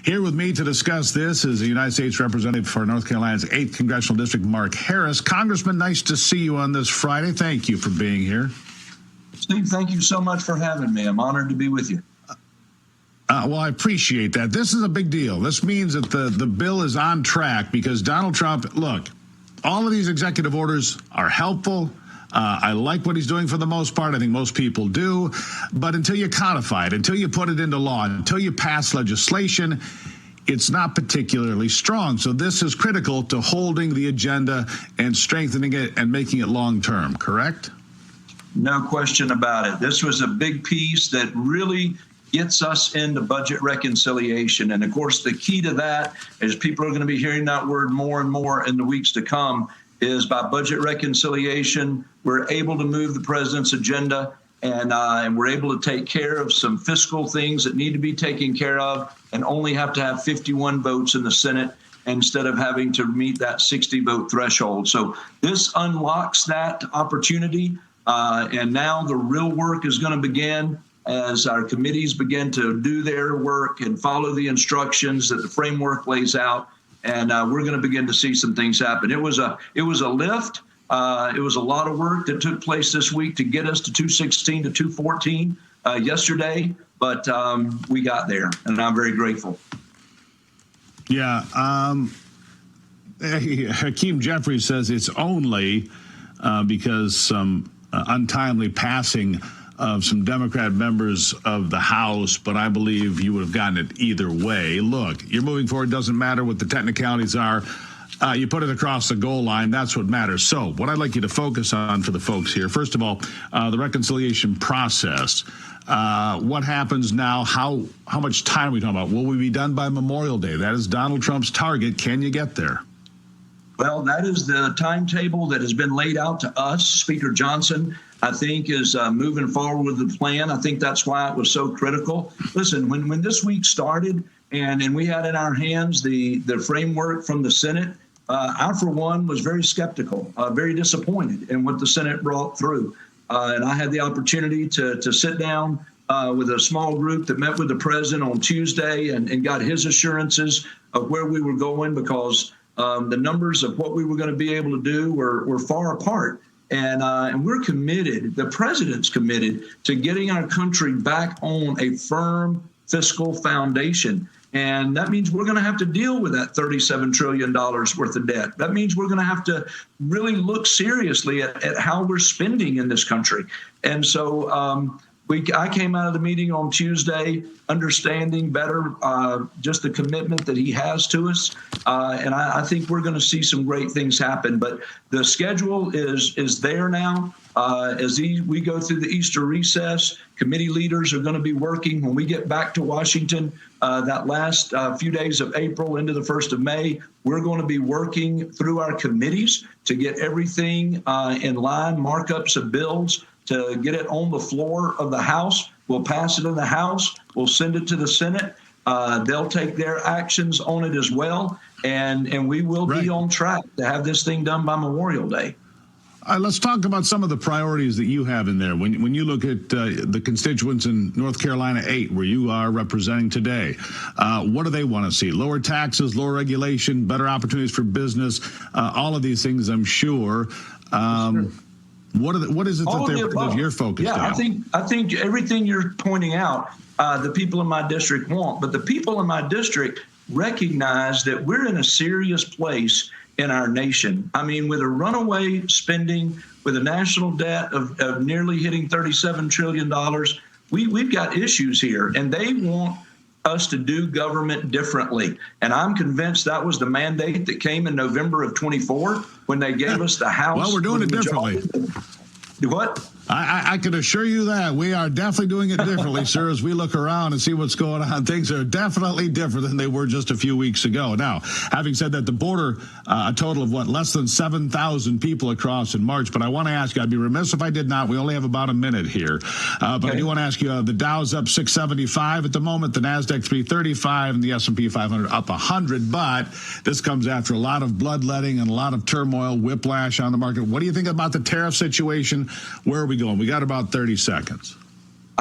Here with me to discuss this is the United States Representative for North Carolina's 8th Congressional District, Mark Harris. Congressman, nice to see you on this Friday. Thank you for being here. Steve, thank you so much for having me. I'm honored to be with you. Well, I appreciate that. This is a big deal. This means that the bill is on track because Donald Trump, look, all of these executive orders are helpful. I like what he's doing for the most part. I think most people do. But until you codify it, until you put it into law, until you pass legislation, it's not particularly strong. So this is critical to holding the agenda and strengthening it and making it long-term, correct? No question about it. This was a big piece that really gets us into budget reconciliation. And of course, the key to that, as people are going to be hearing that word more and more in the weeks to come, is by budget reconciliation, we're able to move the president's agenda and we're able to take care of some fiscal things that need to be taken care of and only have to have 51 votes in the Senate instead of having to meet that 60-vote threshold. So this unlocks that opportunity. And now the real work is going to begin as our committees begin to do their work and follow the instructions that the framework lays out. And we're going to begin to see some things happen. It was a lift. It was a lot of work that took place this week to get us to 216 to 214 yesterday, but we got there, and I'm very grateful. Yeah. Hakeem Jeffries says it's only because some untimely passing of some Democrat members of the House, but I believe you would have gotten it either way. Look, you're moving forward. Doesn't matter what the technicalities are. You put it across the goal line. That's what matters. So what I'd like you to focus on for the folks here, first of all, the reconciliation process. What happens now? How much time are we talking about? Will we be done by Memorial Day? That is Donald Trump's target. Can you get there? Well, that is the timetable that has been laid out to us. Speaker Johnson, I think, is moving forward with the plan. I think that's why it was so critical. Listen, when this week started and we had in our hands the framework from the Senate, I, for one, was very skeptical, very disappointed in what the Senate brought through. And I had the opportunity to sit down with a small group that met with the president on Tuesday and got his assurances of where we were going because the numbers of what we were going to be able to do were far apart. And we're committed, the president's committed to getting our country back on a firm fiscal foundation. And that means we're going to have to deal with that $37 trillion worth of debt. That means we're going to have to really look seriously at how we're spending in this country. And so I came out of the meeting on Tuesday understanding better just the commitment that he has to us. And I think we're going to see some great things happen. But the schedule is there now. As we go through the Easter recess, committee leaders are going to be working. When we get back to Washington that last few days of April into the 1st of May, we're going to be working through our committees to get everything in line, markups of bills, to get it on the floor of the House. We'll pass it in the House. We'll send it to the Senate. They'll take their actions on it as well. And we will be on track to have this thing done by Memorial Day. Let's talk about some of the priorities that you have in there. When you look at the constituents in North Carolina 8, where you are representing today, what do they want to see? Lower taxes, lower regulation, better opportunities for business, all of these things, I'm sure. What is it that you're focused on? I think everything you're pointing out, the people in my district want, but the people in my district recognize that we're in a serious place in our nation. I mean, with a runaway spending, with a national debt of nearly hitting $37 trillion, we've got issues here, and they want us to do government differently. And I'm convinced that was the mandate that came in November of 24 when they gave us the House. Well, we're doing it differently. What? I can assure you that we are definitely doing it differently, sir, as we look around and see what's going on. Things are definitely different than they were just a few weeks ago. Now, having said that, the border, a total of less than 7,000 people across in March. But I want to ask you, I'd be remiss if I did not. We only have about a minute here. But I do want to ask you, the Dow's up 675 at the moment, the NASDAQ 335, and the S&P 500 up 100. But this comes after a lot of bloodletting and a lot of turmoil, whiplash on the market. What do you think about the tariff situation? Where are we going? We got about 30 seconds.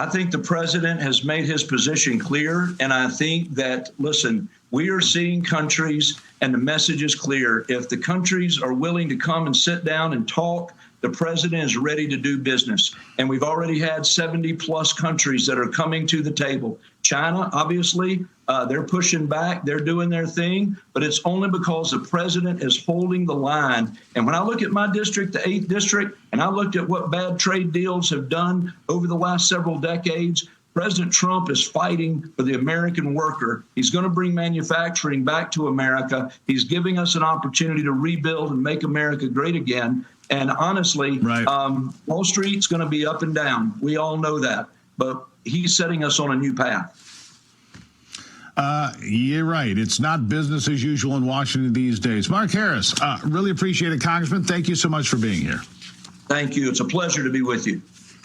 I think the president has made his position clear. And I think that, listen, we are seeing countries, and the message is clear. If the countries are willing to come and sit down and talk, the president is ready to do business. And we've already had 70 plus countries that are coming to the table. China, obviously, they're pushing back. They're doing their thing. But it's only because the president is holding the line. And when I look at my district, the 8th district, and I looked at what bad trade deals have done over the last several decades, President Trump is fighting for the American worker. He's going to bring manufacturing back to America. He's giving us an opportunity to rebuild and make America great again. And honestly, Wall Street's going to be up and down. We all know that. But he's setting us on a new path. You're right. It's not business as usual in Washington these days. Mark Harris, really appreciate it, Congressman. Thank you so much for being here. Thank you. It's a pleasure to be with you.